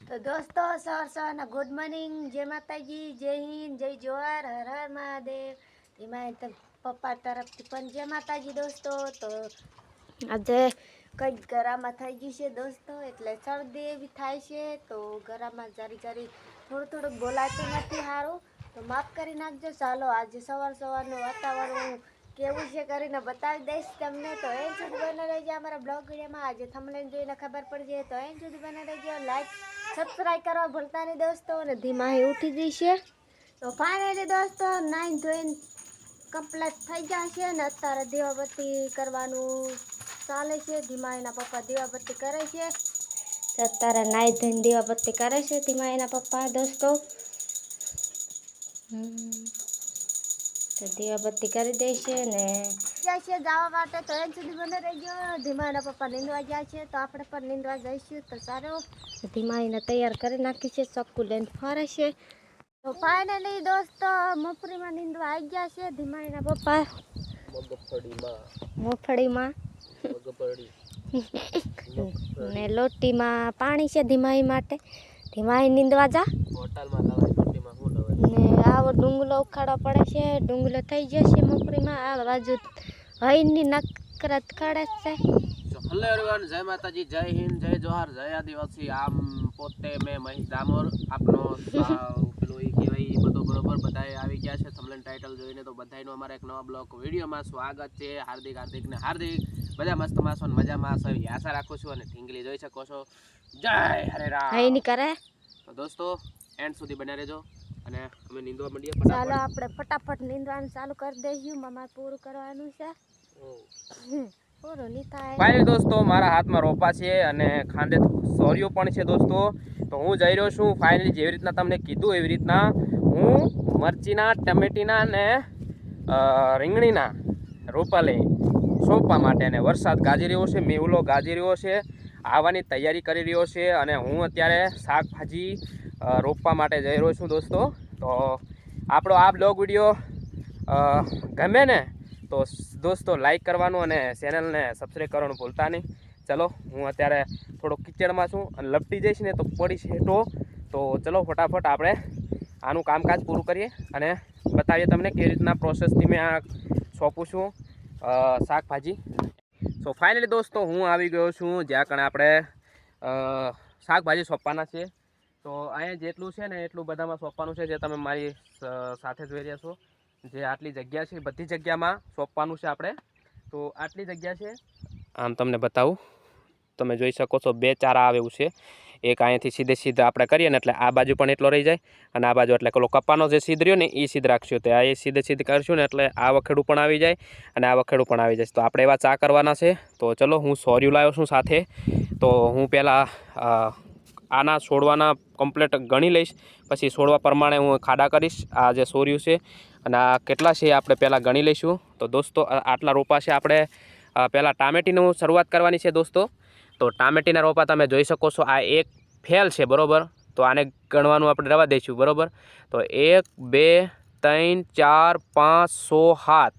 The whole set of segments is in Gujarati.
તો દોસ્તો સવારના ગુડ મોર્નિંગ, જય માતાજી, જય હિન્દ, જય જોહાર, હર હર મહાદેવ. એમાં પપ્પા તરફથી પણ જય માતાજી દોસ્તો. તો આજે કંઈક ગરામાં થઈ ગયું છે દોસ્તો, એટલે શરદી એવી થાય છે. તો ગરામાં જારી થોડુંક બોલાતું નથી સારું, તો માફ કરી નાખજો. ચાલો આજે સવારનું વાતાવરણ કેવું છે કરીને બતાવી દઈશ તમને. તો એન સુધી બને રહેજો અમારા બ્લોગ વિડીયોમાં. આજે થંબનેલ જોઈને ખબર પડી જાય તો એન સુધી બને રહેજો. લાઈક સબસ્ક્રાઈબ કરવા ભૂલતા નહીં દોસ્તો. અને ધીમા ઉઠી જશે. તો ફાઇનલી દોસ્તો નાઈન ધોઈને કમ્પ્લીટ થઈ જશે. ને અત્યારે દીવાબત્તી કરવાનું ચાલે છે. ધીમા એના પપ્પા દીવાબત્તી કરે છે. અત્યારે નાઈ ધોઈને દીવાબત્તી કરે છે ધીમા એના પપ્પા દોસ્તો. તો દીવાબત્તી કરી દેશે ને જાય છે જવા માટે. તો એન સુધી બને રહેજો. ધીમા એના પપ્પા નીંદવા જાય છે, તો આપણે પણ નીંદવા જઈશું. તો સારું, ધીમા એને તૈયાર કરી નાખી છે, ચક્કુ લઈને ફરે છે. તો ફાઇનલી દોસ્તો મફળીમાં નીંદવા આવી ગયા છે ધીમા એના પપ્પા. મફળીમાં ને લોટીમાં પાણી છે ધીમાઈ માટે. ધીમાઈ નીંદવા જા ને આવો ડુંગલો ઉખાડવા પડે છે. ડુંગલો થઈ જશે મફળીમાં. આ બાજુ હઈની નકરત ખડે છે. હેલો એવરીવન, જય માતાજી, જય હિન્દ, જય જોહાર, જય આદિવાસી. આમ પોતે મેં મહેશ ડામોર આપનો પેલું એ કહેવાય બધો બરોબર બધાએ આવી ગયા છે. થંબનેલ ટાઇટલ જોઈને તો બધાયનું અમારા એક નવા બ્લોગ વિડીયોમાં સ્વાગત છે. હાર્દિક ને હાર્દિક બધા મસ્ત માસો ને મજામાં હશે એવી આશા રાખું છું. અને ઢીંગલી જોઈ શકો છો. જય હરે રામ. હઈની કરે તો દોસ્તો એન્ડ સુધી બન્યા રહેજો અને અમે નીંદવા માંડીએ. ચાલો આપણે ફટાફટ નીંદવાનું ચાલુ કરી દઈશું. મામા પૂરું કરવાનું છે. ફાઇનલી દોસ્તો મારા હાથમાં રોપા છે અને ખાંડે સોરીઓ પણ છે દોસ્તો. તો હું જઈ રહ્યો છું ફાઇનલી જેવી રીતના તમને કીધું એવી રીતના હું મરચીના, ટમેટીના ને રીંગણીના રોપા લઈ સોંપવા માટે. અને વરસાદ ગાજી રહ્યો છે, મેવલો ગાજી રહ્યો છે, આવવાની તૈયારી કરી રહ્યો છે. અને હું અત્યારે શાકભાજી રોપવા માટે જઈ રહ્યો છું દોસ્તો. તો આપણો આ બ્લોગ વિડીયો ગમે ને તો દોસ્તો લાઈક કરવાનું અને ચેનલને સબસ્ક્રાઈબ કરવાનું ભૂલતા નહીં. ચલો હું અત્યારે થોડો કિચડમાં છું અને લપટી જઈશ ને તો પડીશ હેઠો. તો ચલો ફટાફટ આપણે આનું કામકાજ પૂરું કરીએ અને બતાવીએ તમને કેવી રીતના પ્રોસેસથી મેં આ સોંપું છું શાકભાજી. સો ફાઇનલી દોસ્તો હું આવી ગયો છું જ્યાં કણે આપણે શાકભાજી સોંપવાના છે. તો અહીંયા જેટલું છે ને એટલું બધામાં સોંપવાનું છે, જે તમે મારી સાથે જોઈ રહ્યા છો. જે આટલી જગ્યા છે બધી જગ્યામાં સોંપવાનું છે આપણે. તો આટલી જગ્યા છે, આમ તમને બતાવું, તમે જોઈ શકો છો 2 ચારા આવે એવું છે. એક અહીંયાથી સીધે આપણે કરીએ ને એટલે આ બાજુ પણ એટલો રહી જાય અને આ બાજુ એટલે પેલો કપાનો જે સીધ રહ્યો ને એ સીધ રાખશું. તો આ એ સીધે કરશું ને એટલે આ વખેડું પણ આવી જાય અને આ વખેડું પણ આવી જાય. તો આપણે એવા ચા કરવાના છે. તો ચલો હું સોર્યું લાવ્યો છું સાથે. તો હું પહેલાં આના છોડવાના કમ્પ્લીટ ગણી લઈશ, પછી છોડવા પ્રમાણે હું ખાડા કરીશ. આ જે સોર્યું છે અને આ કેટલા છે આપણે પહેલાં ગણી લઈશું. તો દોસ્તો આટલા રોપા છે. આપણે પહેલાં ટામેટીનું શરૂઆત કરવાની છે દોસ્તો. તો ટામેટીના રોપા તમે જોઈ શકો છો. આ એક ફેલ છે બરાબર. તો આને ગણવાનું આપણે રવા દઈશું બરાબર. તો 1 2 3 4 5 6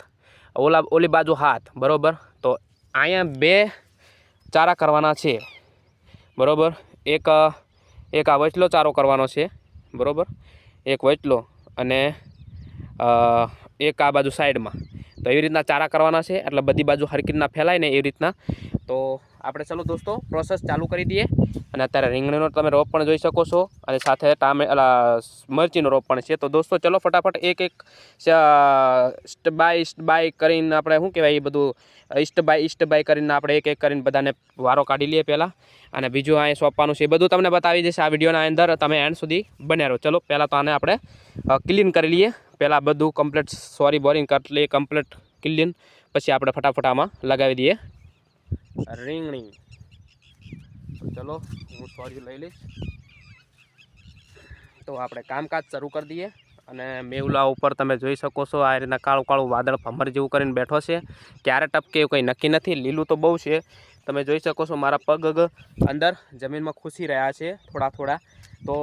7 ઓલી બાજુ 7 બરાબર. તો અહીંયા 2 ચારા કરવાના છે બરાબર. એક આ વચલો ચારો કરવાનો છે બરાબર, એક વચલો અને એક આ બાજુ સાઈડમાં. તો એવી રીતના ચારા કરવાના છે એટલે બધી બાજુ હરકી રીતના ફેલાય ને એવી રીતના. તો આપણે ચલો દોસ્તો પ્રોસેસ ચાલુ કરી દઈએ. અને અત્યારે રીંગણીનો તમે રોપ પણ જોઈ શકો છો અને સાથે મરચીનો રોપ પણ છે. તો દોસ્તો ચલો ફટાફટ એક સ્ટેપ બાય કરીને આપણે શું કહેવાય એ બધું ઇસ્ટ બાય કરીને આપણે એક કરીને બધાને વારો કાઢી લઈએ પહેલાં. અને બીજું અહીં સોંપવાનું છે એ બધું તમને બતાવી દઈશ આ વિડીયોના અંદર. તમે એન્ડ સુધી બન્યા રહો. ચલો પહેલાં તો આને આપણે ક્લીન કરી લઈએ. પહેલાં બધું કમ્પ્લીટ બોરિંગ કરી લઈએ કમ્પ્લીટ ક્લીન. પછી આપણે ફટાફટ આમાં લગાવી દઈએ રીંગણી. તો ચલો હું સોરી લઈ લઈશ. તો આપણે કામકાજ શરૂ કરી દઈએ. અને મેવલા ઉપર તમે જોઈ શકો છો આ રીતના કાળું વાદળ ભમર જેવું કરીને બેઠો છે. ક્યારે ટપકે એવું કંઈ નક્કી નથી. લીલું તો બહુ છે. તમે જોઈ શકો છો મારા પગ અંદર જમીનમાં ખુશી રહ્યા છે થોડા. તો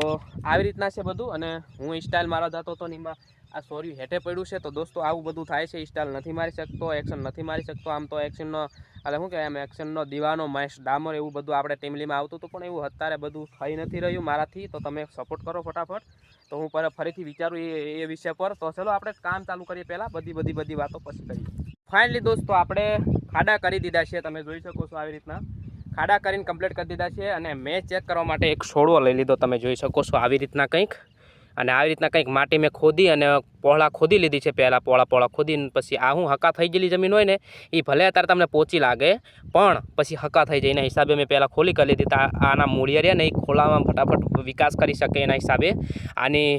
આવી રીતના છે બધું. અને હું સ્ટાઇલ મારવા જતો હતો ને એમાં આ સોર્યું હેઠે પડ્યું છે. તો દોસ્તો આવું બધું થાય છે. સ્ટાઇલ નથી મારી શકતો, એક્શન નથી મારી શકતો. આમ તો એક્શનનો એટલે શું કહેવાય એમ એક્શનનો દીવાનો મહેશ ડામર એવું બધું આપણે ટીમલીમાં આવતું હતું, પણ એવું અત્યારે બધું થઈ નથી રહ્યું મારાથી. તો તમે સપોર્ટ કરો ફટાફટ, તો હું ફરીથી વિચારું એ વિષય પર. તો ચલો આપણે કામ ચાલુ કરીએ પહેલાં, બધી વાતો પછી કરીએ. ફાઇનલી દોસ્તો આપણે ખાડા કરી દીધા છે, તમે જોઈ શકો છો આવી રીતના ખાડા કરીને કમ્પ્લીટ કરી દીધા છે. અને મેં ચેક કરવા માટે એક છોડવો લઈ લીધો, તમે જોઈ શકો છો આવી રીતના કંઈક. અને આવી રીતના કંઈક માટી મેં ખોદી અને પહોળા ખોદી લીધી છે પહેલાં, પોળા ખોદીને પછી આ હું હકા થઈ ગયેલી જમીન હોય ને એ ભલે અત્યારે તમને પોચી લાગે પણ પછી હકા થઈ જાય, એના હિસાબે મેં પહેલાં ખોલી કરી લીધી. આના મૂળિયા રહ્યા ને એ ખોલામાં ફટાફટ વિકાસ કરી શકે એના હિસાબે આની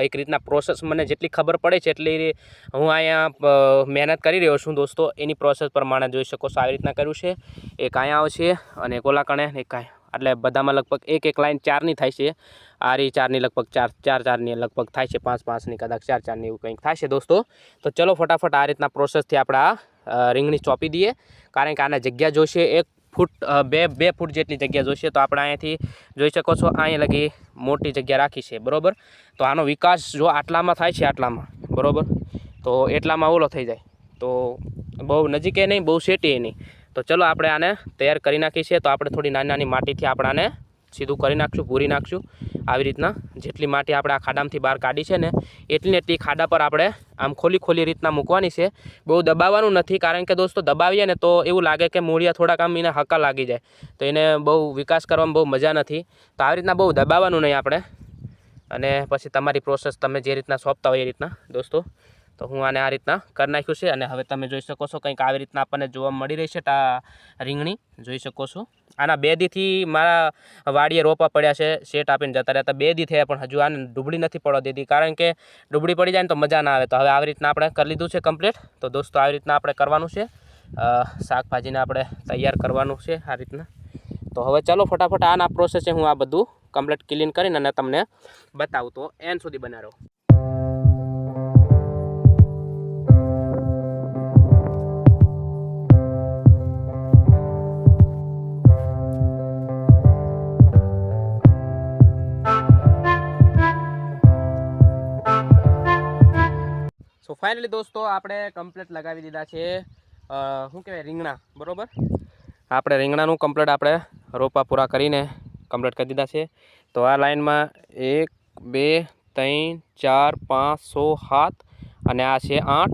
એક રીતના પ્રોસેસ મને જેટલી ખબર પડે છે એટલી હું અહીંયા મહેનત કરી રહ્યો છું દોસ્તો. એની પ્રોસેસ પ્રમાણે જોઈ શકો છો આવી રીતના કર્યું છે. એક અહીંયા આવશે અને કોલા કણે એક અહીંયા, એટલે બધામાં લગભગ એક લાઈન 4ની થાય છે. આ રી 4ની લગભગ 4ની લગભગ થાય છે, 5-5ની કદાચ 4-4ની એવું કંઈક થાય છે દોસ્તો. તો ચલો ફટાફટ આ રીતના પ્રોસેસથી આપણે આ રીંગણી ચોંપી દઈએ, કારણ કે આને જગ્યા જોઈશે 1 ફૂટ 2 ફૂટ જેટલી જગ્યા જોઈશે. તો આપણે અહીંયાથી જોઈ શકો છો અહીંયા લગી મોટી જગ્યા રાખી છે, બરાબર. તો આનો વિકાસ જો આટલામાં થાય છે, આટલામાં બરાબર, તો એટલામાં ઓલો થઈ જાય. તો બહુ નજીકે નહીં, બહુ સેટીએ નહીં. તો ચલો આપણે આને તૈયાર કરી નાખી છે. તો આપણે થોડી નાની માટીથી આપણે આને સીધું કરી નાખશું, પૂરી નાખશું આવી રીતના. જેટલી માટી આપણે આ ખાડામાંથી બહાર કાઢી છે ને એટલી ખાડા પર આપણે આમ ખોલી રીતના મૂકવાની છે. બહુ દબાવવાનું નથી, કારણ કે દોસ્તો દબાવીએ ને તો એવું લાગે કે મૂળિયા થોડાક આમ એને હક્કા લાગી જાય, તો એને બહુ વિકાસ કરવામાં બહુ મજા નથી. તો આવી રીતના બહુ દબાવવાનું નહીં આપણે. અને પછી તમારી પ્રોસેસ તમે જે રીતના સોંપતા હોય એ રીતના દોસ્તો. તો હું આને આ રીતના કરી નાખ્યું છે. અને હવે તમે જોઈ શકો છો કંઈક આવી રીતના આપણને જોવા મળી રહી છે રીંગણી, જોઈ શકો છો. આના 2 દીથી મારા વાડીએ રોપા પડ્યા છે, શેટ આપીને જતા રહેતા 2 દી થયા, પણ હજુ આને ડુબળી નથી પડવા દીધી, કારણ કે ડુબળી પડી જાય ને તો મજા ના આવે. તો હવે આવી રીતના આપણે કરી લીધું છે કમ્પ્લીટ. તો દોસ્તો આવી રીતના આપણે કરવાનું છે, શાકભાજીને આપણે તૈયાર કરવાનું છે આ રીતના. તો હવે ચાલો ફટાફટ આના પ્રોસેસ હું આ બધું કમ્પ્લીટ ક્લીન કરીને અને તમને બતાવું. તો એન્ડ સુધી બનાવો. સો ફાઇનલી દોસ્તો આપણે કમ્પ્લીટ લગાવી દીધા છે શું કહેવાય રીંગણા, બરાબર. આપણે રીંગણાનું કમ્પ્લીટ આપણે રોપા પૂરા કરીને કમ્પ્લીટ કરી દીધા છે. તો આ લાઈનમાં 1 2 3 4 5 6 7 અને આ છે 8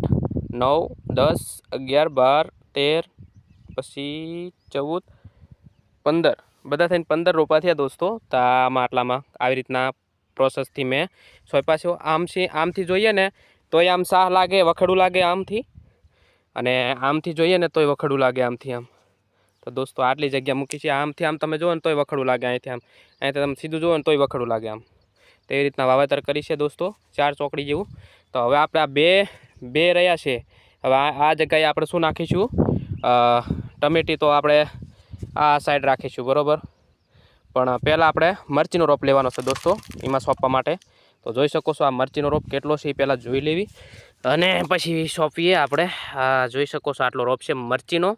9 10 11 12 13 પછી 14 15, બધા થઈને 15 રોપા થયા દોસ્તો. તો આમાં આટલામાં આવી રીતના પ્રોસેસથી મેં સોંપ્યા છે. આમથી જોઈએ ને તોય આમ સાહ લાગે, વખડું લાગે આમથી, અને આમથી જોઈએ ને તોય વખડું લાગે આમથી આમ. તો દોસ્તો આટલી જગ્યા મૂકી છે. આમથી આમ તમે જુઓ ને તોય વખડું લાગે, અહીંથી તમે સીધું જુઓ ને તોય વખડું લાગે આમ. તો એ રીતના વાવેતર કરી છે દોસ્તો, 4 ચોકડી જેવું. તો હવે આપણે આ બે રહ્યા છે. હવે આ જગ્યાએ આપણે શું નાખીશું, ટમેટી તો આપણે આ સાઈડ રાખીશું, બરાબર. પણ પહેલાં આપણે મરચીનો રોપ લેવાનો છે દોસ્તો એમાં સોંપવા માટે. તો જોઈ શકો છો આ મરચીનો રોપ કેટલો છે એ પહેલાં જોઈ લેવી, અને પછી સોંપીએ આપણે. આ જોઈ શકો છો આટલો રોપ છે મરચીનો,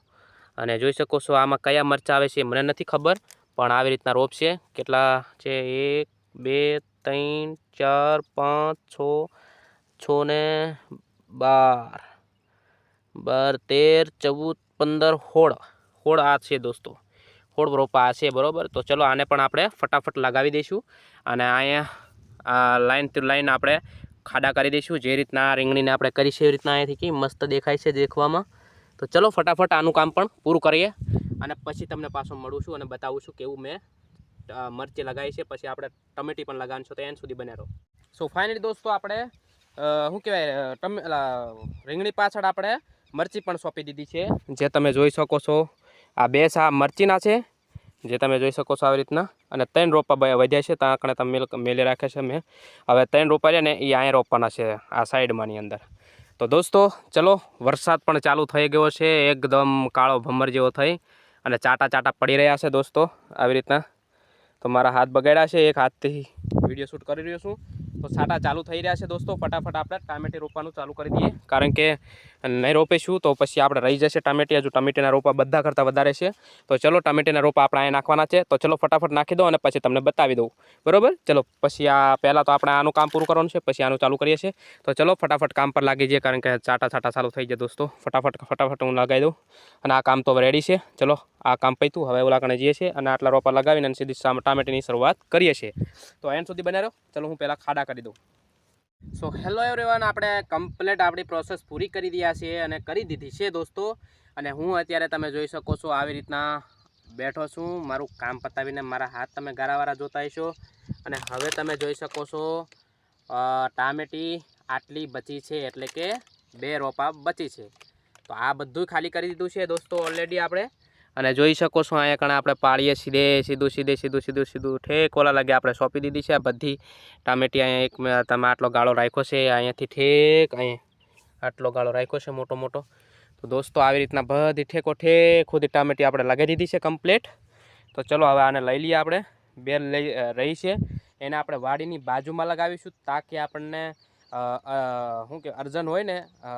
અને જોઈ શકો છો આમાં કયા મરચાં આવે છે મને નથી ખબર, પણ આવી રીતના રોપ છે. કેટલા છે, 1 2 3 4 5 6 ને 12 13 14 15 16 આ છે દોસ્તો, 16 રોપા આ છે, બરાબર. તો ચલો આને પણ આપણે ફટાફટ લગાવી દઈશું. અને અહીંયા લાઈન ટુ લાઈન આપણે ખાડા કરી દઈશું, જે રીતના રીંગણીને આપણે કરી છે એવી રીતના. અહીંયાથી કે મસ્ત દેખાય છે દેખવામાં. તો ચલો ફટાફટ આનું કામ પણ પૂરું કરીએ, અને પછી તમને પાછો મળું છું અને બતાવું છું કેવું મેં મરચી લગાવી છે. પછી આપણે ટમેટી પણ લગાવવાનું છે, તો એન્ડ સુધી બને રહો. સો ફાઇનલી દોસ્તો આપણે શું કહેવાય રીંગણી પાછળ આપણે મરચી પણ સોંપી દીધી છે, જે તમે જોઈ શકો છો. આ 2 મરચીના છે, જે તમે જોઈ શકો છો આવી રીતના. અને 3 રોપા વધ્યા છે, ત્યાં આગળ તમે મેલે રાખ્યા છે મેં. હવે 3 રોપા છે ને એ અહીંયા રોપવાના છે આ સાઈડમાંની અંદર. તો દોસ્તો ચલો, વરસાદ પણ ચાલુ થઈ ગયો છે, એકદમ કાળો ભમર જેવો થઈ, અને ચાટા પડી રહ્યા છે દોસ્તો આવી રીતના. તો મારા હાથ બગાડ્યા છે, એક હાથથી વિડીયો શૂટ કરી રહ્યો છું. તો છાંટા ચાલુ થઈ રહ્યા છે દોસ્તો. ફટાફટ આપણે ટામેટી રોપવાનું ચાલુ કરી દઈએ, કારણ કે નહીં રોપીશું તો પછી આપણે રહી જશે ટામેટી. હજુ ટામેટીના રોપા બધા કરતાં વધારે છે. તો ચલો ટામેટીના રોપા આપણે અહીંયા નાખવાના છે. તો ચલો ફટાફટ નાખી દો અને પછી તમને બતાવી દઉં, બરોબર. ચલો પછી આ પહેલાં તો આપણે આનું કામ પૂરું કરવાનું છે, પછી આનું ચાલુ કરીએ છીએ. તો ચલો ફટાફટ કામ પર લાગી જઈએ, કારણ કે છાંટા ચાલુ થઈ જાય દોસ્તો. ફટાફટ હું લગાવી દઉં અને આ કામ તો રેડી છે. ચલો આ કામ પૈતું, હવે ઓલા કણે જઈએ છીએ અને આટલા રોપા લગાવીને અને સીધી ટામેટીની શરૂઆત કરીએ છીએ. તો એન્ડ સુધી બન્યા રહો. ચલો હું પહેલાં ખાડા કરી દઉં. સો હેલો એવરીવન, આપણે કમ્પ્લીટ આપણી પ્રોસેસ પૂરી કરી દીધા છે અને કરી દીધી છે દોસ્તો. અને હું અત્યારે તમે જોઈ શકો છો આવી રીતના બેઠો છું, મારું કામ પતાવીને. મારા હાથ તમે ગારાવાળા જોતા હશો. અને હવે તમે જોઈ શકો છો ટામેટી આટલી બચી છે, એટલે કે 2 રોપા બચી છે. તો આ બધું ખાલી કરી દીધું છે દોસ્તો ઓલરેડી આપણે. અને જોઈ શકો છો અહીંયા કણે આપણે પાડીએ સીધું ઠેક ઓલા લાગે આપણે સોંપી દીધી છે આ બધી ટામેટી. અહીંયા એક તમે આટલો ગાળો રાખ્યો છે, અહીંયાથી ઠેક અહીંયા આટલો ગાળો રાખ્યો છે મોટો. તો દોસ્તો આવી રીતના બધી ઠેક સુધી ટામેટી આપણે લગાવી દીધી છે કમ્પ્લીટ. તો ચલો હવે આને લઈ લઈએ આપણે. બેલ લઈ રહી છે એને આપણે વાડીની બાજુમાં લગાવીશું, તાકી આપણને શું કે અર્જન હોય ને,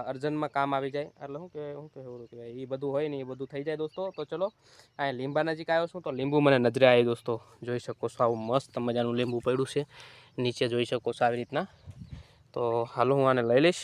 અર્જનમાં કામ આવી જાય. એટલે શું કહેવાય એ બધું હોય ને એ બધું થઈ જાય દોસ્તો. તો ચલો અહીંયા લીંબા નજીક આવ્યો છું, તો લીંબુ મને નજરે આવી દોસ્તો. જોઈ શકો છો આવું મસ્ત મજાનું લીંબુ પડ્યું છે નીચે, જોઈ શકો છો આવી રીતના. તો હાલો હું આને લઈ લઈશ.